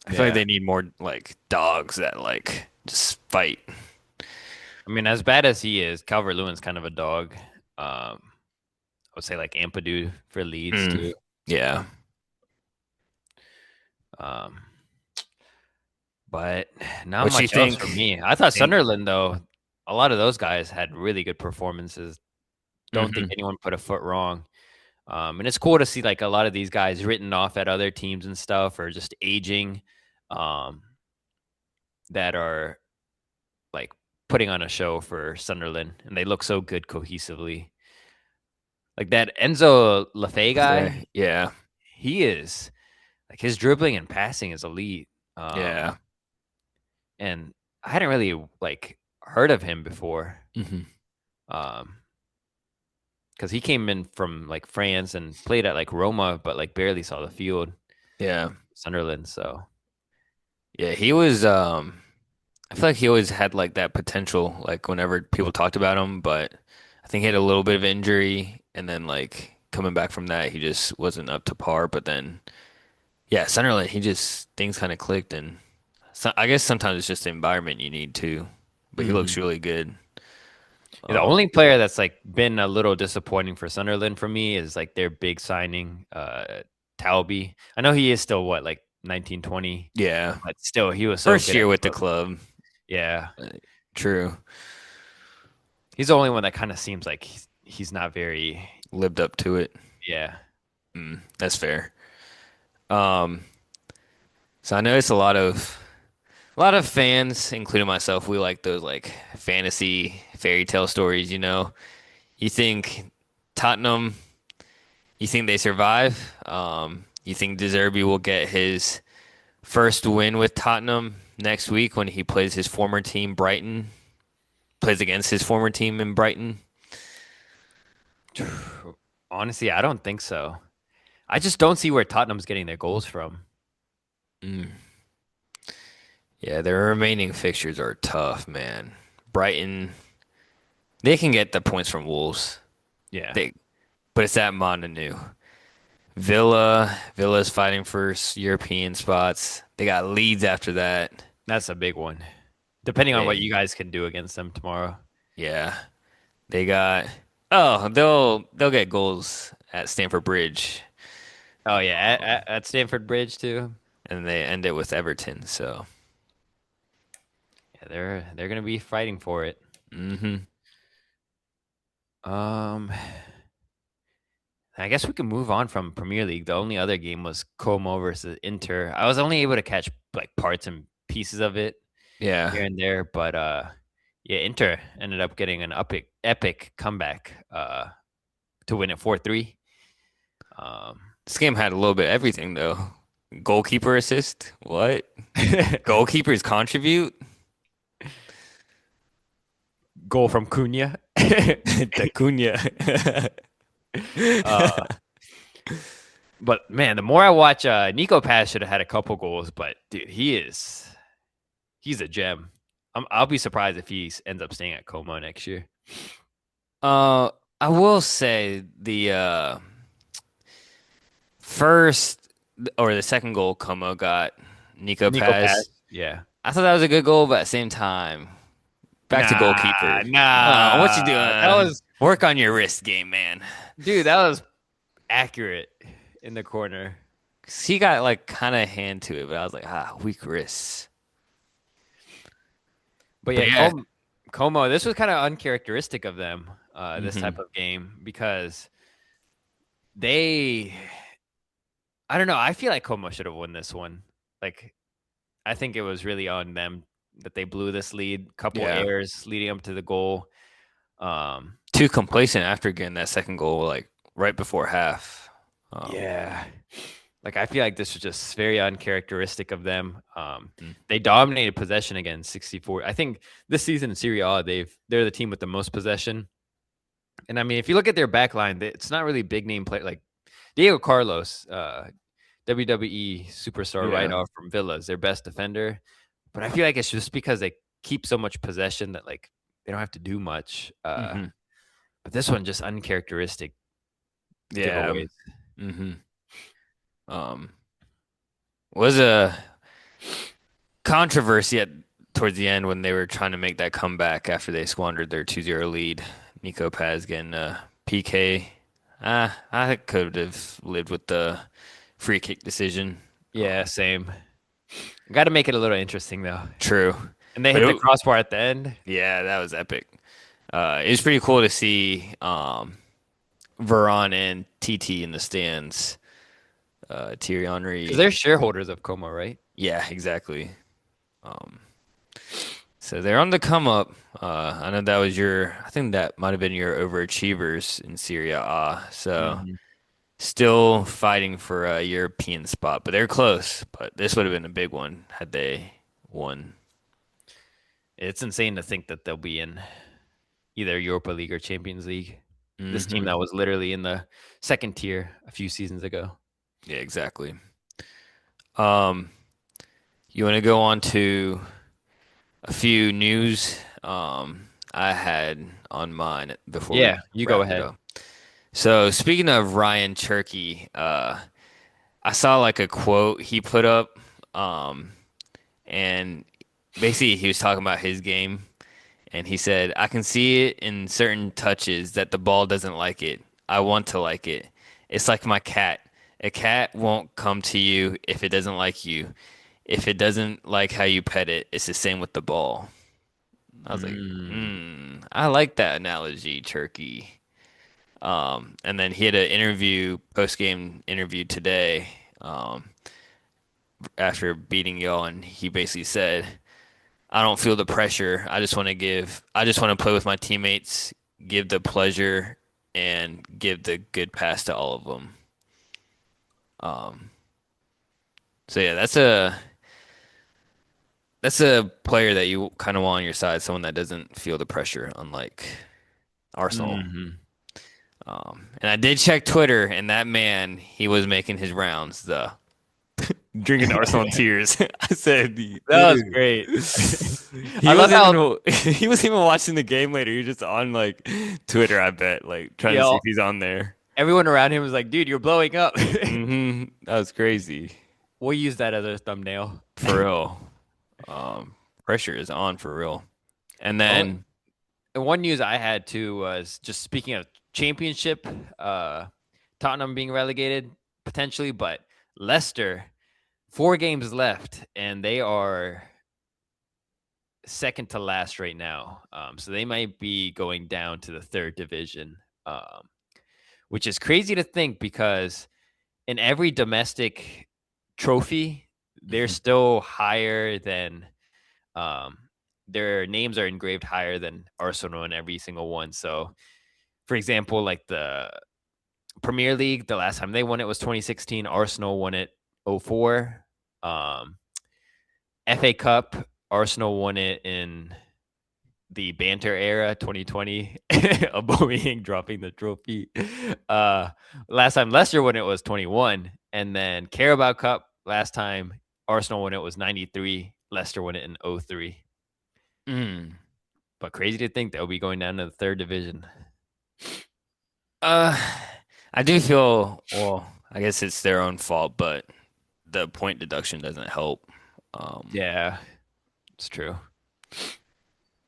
I feel like Yeah. they need more like dogs that like just fight. I mean, as bad as he is, Calvert-Lewin's kind of a dog. I would say like Ampadu for Leeds Mm, too. yeah. Um, but not What you much else think? for me. I thought Think? Sunderland though, a lot of those guys had really good performances. Don't think Hmm. anyone put a foot wrong. And it's cool to see like a lot of these guys written off at other teams and stuff, or just aging, um, that are like putting on a show for Sunderland, and they look so good cohesively. Like that Enzo Lafay Flair. guy, Yeah. he is like his dribbling and passing is elite. Yeah. And I hadn't really like heard of him before. Hmm. Um, because he came in from like France and played at like Roma, but like barely saw the field. Yeah. Sunderland, so Yeah. He was. I feel like he always had like that potential. Like whenever people talked about him, but I think he had a little bit of injury, and then like coming back from that, he just wasn't up to par. But then, yeah, Sunderland, he just things kind of clicked, and so, I guess sometimes it's just the environment you need too. But he looks mhm. really good. The Um, only player that's like been a little disappointing for Sunderland for me is like their big signing, Talby. I know he is still what, like 19, 20, yeah, but still he was so first good at year with the club. club. Yeah. Uh, True, He's the only one that kind of seems like he's not very. lived up to it. Yeah. That's fair. Um, so I noticed a lot of fans, including myself, we like those like fantasy fairy tale stories, you know. You think Tottenham, you think they survive? You think De Zerbi will get his first win with Tottenham next week when he plays his former team, Brighton, plays against his former team in Brighton? Honestly, I don't think so. I just don't see where Tottenham's getting their goals from. Mm. Yeah, their remaining fixtures are tough, man. Brighton, they can get the points from Wolves. Yeah. They, but it's at Molineux. Villa's fighting for European spots. They got Leeds after that. That's a big one. Depending on what They, you guys can do against them tomorrow. yeah, they got. Oh, they'll get goals at Stamford Bridge, Oh yeah, um, at Stamford Bridge too. and they end it with Everton. So, Yeah, they're gonna be fighting for it. hmm Um, I guess we can move on from Premier League. The only other game was Como versus Inter. I was only able to catch like parts and pieces of it yeah, here and there, but yeah, Inter ended up getting an epic comeback to win it 4-3. Um, this game had a little bit of everything though. Goalkeeper assist? What? Goalkeepers contribute? goal from Cunha. Tacuna. uh, but man, the more I watch, Nico Paz should have had a couple goals, but dude, he's a gem. I'll be surprised if he ends up staying at Como next year. Uh, I will say the first or the second goal Como got Nico Nico Paz. Paz, yeah. I thought that was a good goal, but at the same time, back to Nah, goalkeeper. What you nah. That doing? was, Work on your wrist game, man. dude, that was accurate in the corner. 'Cause he got like kind of hand to it, but I was like, weak wrists. But But yeah, yeah, Como, this was kind of uncharacteristic of them, this type hmm of game, because they, I don't know, I feel like Como should have won this one. Like, I think it was really on them that they blew this lead, couple yeah, errors leading up to the goal. Um, too complacent after getting that second goal, like right before half. yeah. Like I feel like this was just very uncharacteristic of them. Mm. They dominated possession again, 64. I think this season in Serie A, they're the team with the most possession, And I mean, if you look at their back line, it's not really big name play like Diego Carlos, WWE superstar right Yeah. off from Villa is their best defender. But I feel like it's just because they keep so much possession that like they don't have to do much. Hmm. But this one just uncharacteristic Yeah. giveaways. Hmm. Um, was a controversy towards the end when they were trying to make that comeback after they squandered their 2-0 lead. Nico Paz getting a PK. I could have lived with the free kick decision. Yeah, same. Got to make it a little interesting though. True. And they But hit the crossbar at the end. yeah, that was epic. It was pretty cool to see Veron and TT in the stands. Thierry Because Henry. they're shareholders of Como, right? Yeah, exactly. Um, so they're on the come up. I know that was I think that might have been your overachievers in Serie A. So Hmm. still fighting for a European spot, but they're close. But this would have been a big one had they won. It's insane to think that they'll be in either Europa League or Champions League. This team Hmm. that was literally in the second tier a few seasons ago. Yeah, exactly. Um, you want to go on to a few news I had on mine before we Yeah, you go wrap it ahead. up. So speaking of Rayan Cherki, I saw like a quote he put up, um, and basically he was talking about his game, and he said, "I can see it in certain touches that the ball doesn't like it. I want to like it. It's like my cat. A cat won't come to you if it doesn't like you. If it doesn't like how you pet it, it's the same with the ball." I was like, Mm. I like that analogy, Turkey. And then he had an post game interview today, um, after beating y'all, and he basically said, I don't feel the pressure. I just want to play with my teammates, give the pleasure, and give the good pass to all of them. Um, so yeah, that's a player that you kind of want on your side, someone that doesn't feel the pressure, unlike Arsenal. Hmm. And I did check Twitter, and that man, he was making his rounds, the drinking Arsenal tears. I said, That was dude, great. I he love wasn't how even he wasn't even watching the game later. He was just on like Twitter, I bet, like trying to see if yo he's on there. everyone around him was like, "Dude, you're blowing up." That was crazy We'll use that as a thumbnail. for real. Pressure is on for real. And Oh, then, and one news I had too was just speaking of championship, uh, Tottenham being relegated potentially, but Leicester 4 games left, and they are second to last right now. So they might be going down to the third division, which is crazy to think because in every domestic trophy, they're mhm, still higher than um, their names are engraved higher than Arsenal in every single one. So, for example, like the Premier League, the last time they won it was 2016. Arsenal won it 04. Um, FA Cup, Arsenal won it in the banter era 2020. Aubameyang dropping the trophy. Uh, Last time Leicester won it was 21, and then Carabao Cup last time Arsenal won it was 93. Leicester won it in 03. mm, But crazy to think they'll be going down to the third division. uh, I do feel well. I guess it's their own fault, but the point deduction doesn't help. Um, Yeah, it's true.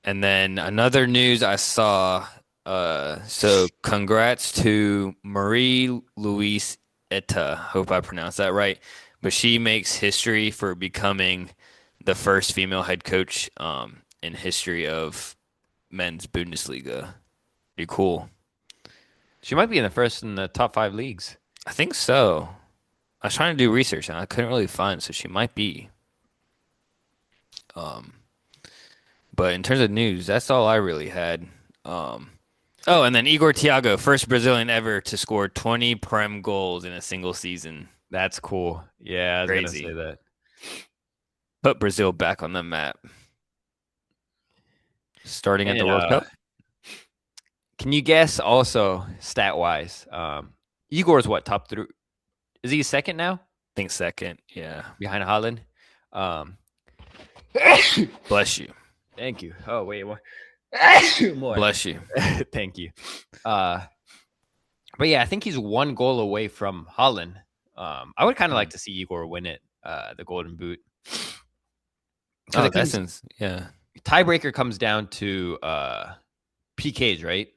And then another news I saw, so congrats to Marie Louise Eta. Hope I pronounced that right. But she makes history for becoming the first female head coach in history of men's Bundesliga. Pretty cool. She might be in the first in the top 5 leagues. I think so. I was trying to do research and I couldn't really find it, so she might be. Um, but in terms of news, that's all I really had. Um, Oh, and then Igor Thiago, first Brazilian ever to score 20 Prem goals in a single season. That's cool. Yeah, I was gonna say Crazy. that. Put Brazil back on the map. Starting at the And World Cup. Can you guess also stat wise? Igor's what, top three? Is he second now Think second. Yeah. behind Holland? Um, Bless you. Thank you. Oh wait, what? More. Bless you. Thank you. Uh, but yeah, I think he's one goal away from Holland. I would kind of like Mm. to see Igor win it, the Golden Boot, because Oh, it that's comes yeah. tiebreaker comes down to PKs, right?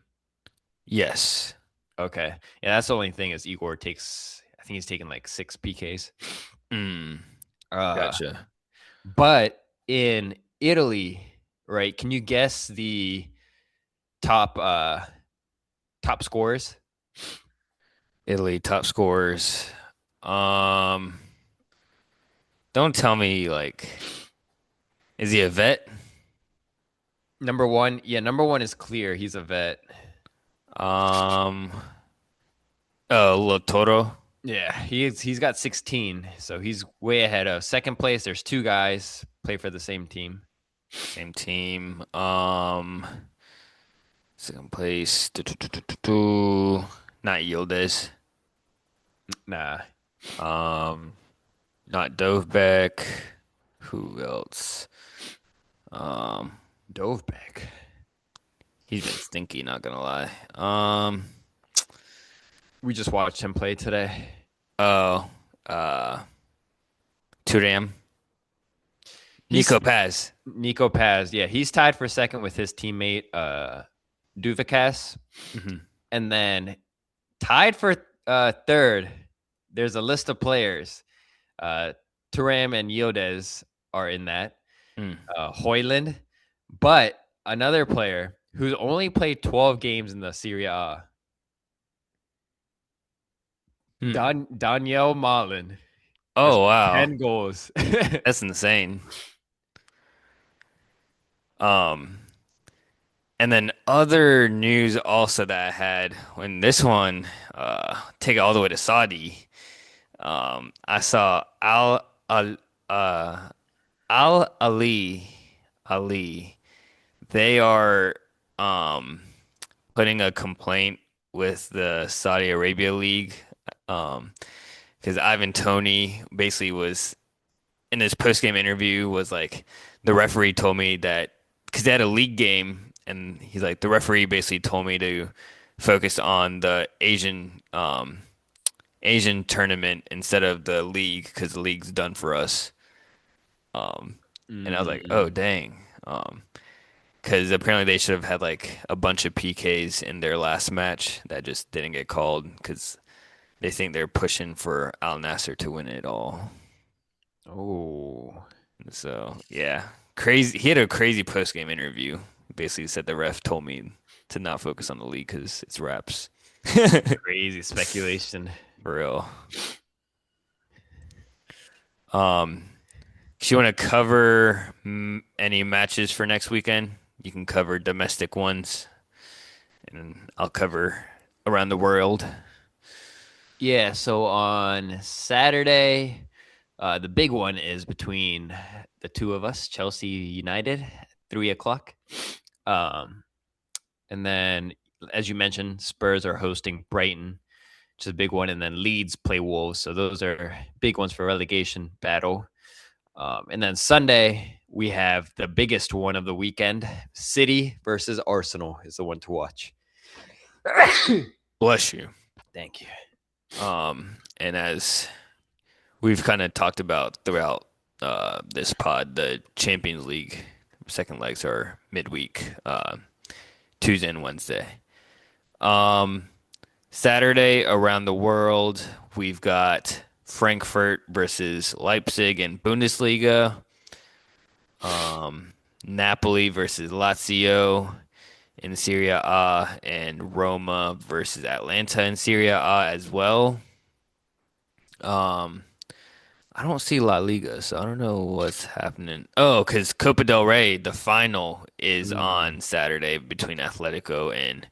Yes. Okay, yeah, that's the only thing is Igor takes. I think he's taken like 6 PKs. Mm. Uh, Gotcha. but in Italy, right? Can you guess the top top scorers? Italy top scorers. Um, don't tell me like, is he a vet? Number one, yeah, number one is clear. He's a vet. Um, oh, Lo Toro, Yeah, he's got 16, so he's way ahead of second place. There's two guys play for the same team. same team. Second place. Not Yildiz. Nah, Um, not Dovbeck. Who else? Um, Dovbeck. he's been stinky, not gonna lie. We just watched him play today. Oh, uh, Turam. He's Nico Paz. Nico Paz. Yeah, he's tied for second with his teammate Duvakas, Hmm. and then tied for third. There's a list of players. Uh, Turam and Yildiz are in that. Mm. Hoyland, but another player who's only played 12 games in the Serie A, Mm. Danielle Malin has Oh wow, 10 goals. that's insane. Um, and then other news also that I had when this one take it all the way to Saudi. I saw uh, Al Ali. They are um putting a complaint with the Saudi Arabia League. Um, because Ivan Toney basically was in his post game interview was like the referee told me that because they had a league game and he's like the referee basically told me to focus on the Asian tournament instead of the league because the league's done for us. Um, and I was like, oh Mm. dang. Because apparently they should have had like a bunch of PKs in their last match that just didn't get called because they think they're pushing for Al Nasser to win it all. Oh, So yeah, crazy. He had a crazy post game interview. Basically said the ref told me to not focus on the league because it's raps. crazy speculation. For real. Um, if you want to cover any matches for next weekend, you can cover domestic ones, and I'll cover around the world. Yeah, so on Saturday, the big one is between the two of us, Chelsea United, 3 o'clock. Um, and then, as you mentioned, Spurs are hosting Brighton, which is a big one. And then Leeds play Wolves. So those are big ones for relegation battle. And then Sunday, we have the biggest one of the weekend. City versus Arsenal is the one to watch. Bless you. Thank you. And as we've kind of talked about throughout this pod, the Champions League second legs are midweek, Tuesday and Wednesday. Um, Saturday around the world, we've got Frankfurt versus Leipzig in Bundesliga. Napoli versus Lazio in Serie A, and Roma versus Atlanta in Serie A as well. Um, I don't see La Liga, so I don't know what's happening. Oh, because Copa del Rey, the final is Mm. on Saturday between Atletico and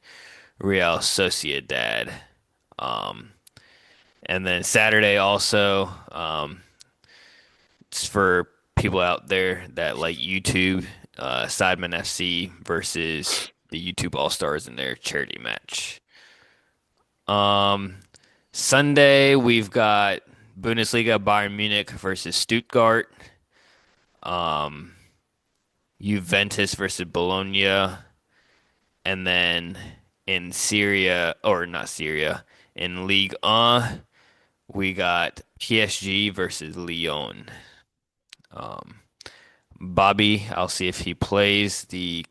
Real Sociedad. Um, and then Saturday also, it's for people out there that like YouTube, Sidemen FC versus the YouTube All Stars in their charity match. Um, Sunday we've got Bundesliga Bayern Munich versus Stuttgart. Um, Juventus versus Bologna, and then in Syria or not Syria in Ligue 1 we got PSG versus Lyon. Um, Bobby, I'll see if he plays. The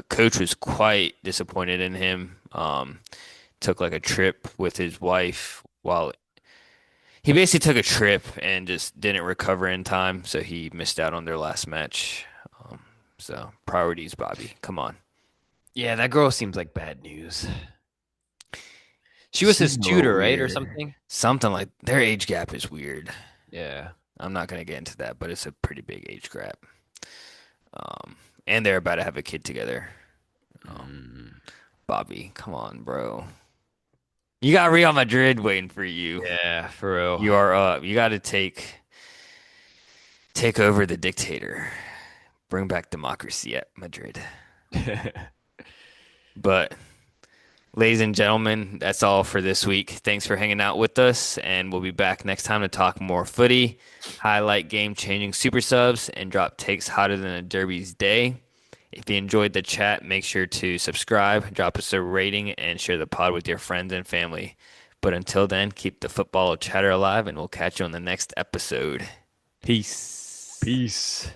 coach was quite disappointed in him. Took like a trip with his wife while he basically took a trip and just didn't recover in time, so he missed out on their last match. Um, so priorities, Bobby. Come on. Yeah, that girl seems like bad news. She was She's his a little tutor, right, or weird. something? Something like their age gap is weird. Yeah. I'm not gonna get into that, but it's a pretty big age gap. Um, and they're about to have a kid together. Um, Mm, Bobby, come on, bro. You got Real Madrid waiting for you. yeah, for real. You are up. You got to take over the dictator. Bring back democracy at Madrid. But ladies and gentlemen, that's all for this week. Thanks for hanging out with us, and we'll be back next time to talk more footy, highlight game-changing super subs, and drop takes hotter than a Derby's day. If you enjoyed the chat, make sure to subscribe, drop us a rating, and share the pod with your friends and family. But until then, keep the football chatter alive, and we'll catch you on the next episode. Peace. Peace.